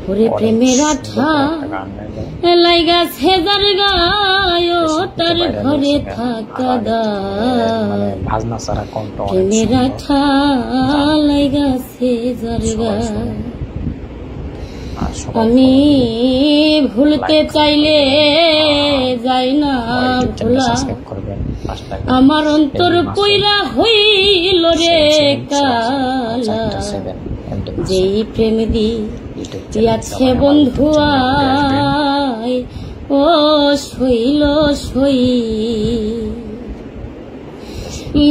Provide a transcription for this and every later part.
ওরে প্রেমের আঠা লাইগাছে যার গায় তার ঘরে থাকা দায় প্রেমের আঠা লাইগাছে যার গায় আমি ভুলতে চাইলে যাই না ভোলা আমার অন্তর পইরা হইল রে কালা যেই প্রেম দিয়াছে বন্ধু আয় ও শৈল সই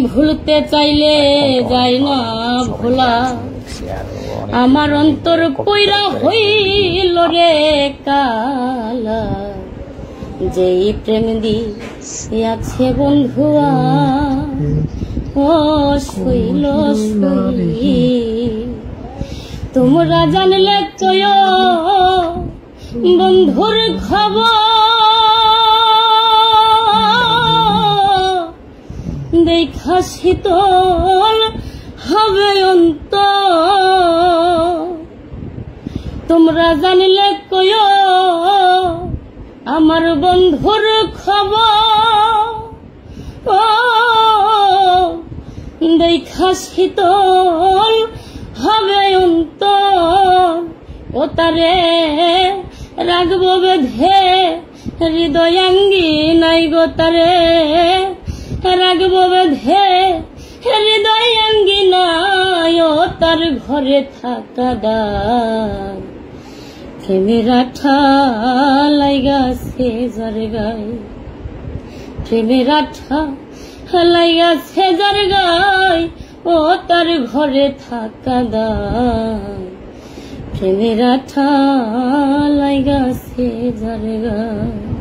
ভুলতে চাইলে যাই না ভোলা আমার অন্তর পইরা হইল রে কালা যেই প্রেম দিয়াছে বন্ধু ও শৈল সই তোমরা জানলে কয় বন্ধুর খবর দেখা শীতল হবে অন্তর তোমরা জানলে কয় আমার বন্ধুর খবর দেখা শীতল হবে অন্তর ও তারে রাখবো বেঁধে হৃদয়াঙ্গি নাই গো তারে রাখবো বেঁধে হৃদয়াঙ্গি নাই ও তার ঘরে থাকা দায় প্রেমের আঠা লাইগাছে যার গায় প্রেমের আঠা লাইগাছে যার গায় ও তার ঘরে থাকা দায় প্রেমের আঠা লাইগাছে যার গায়।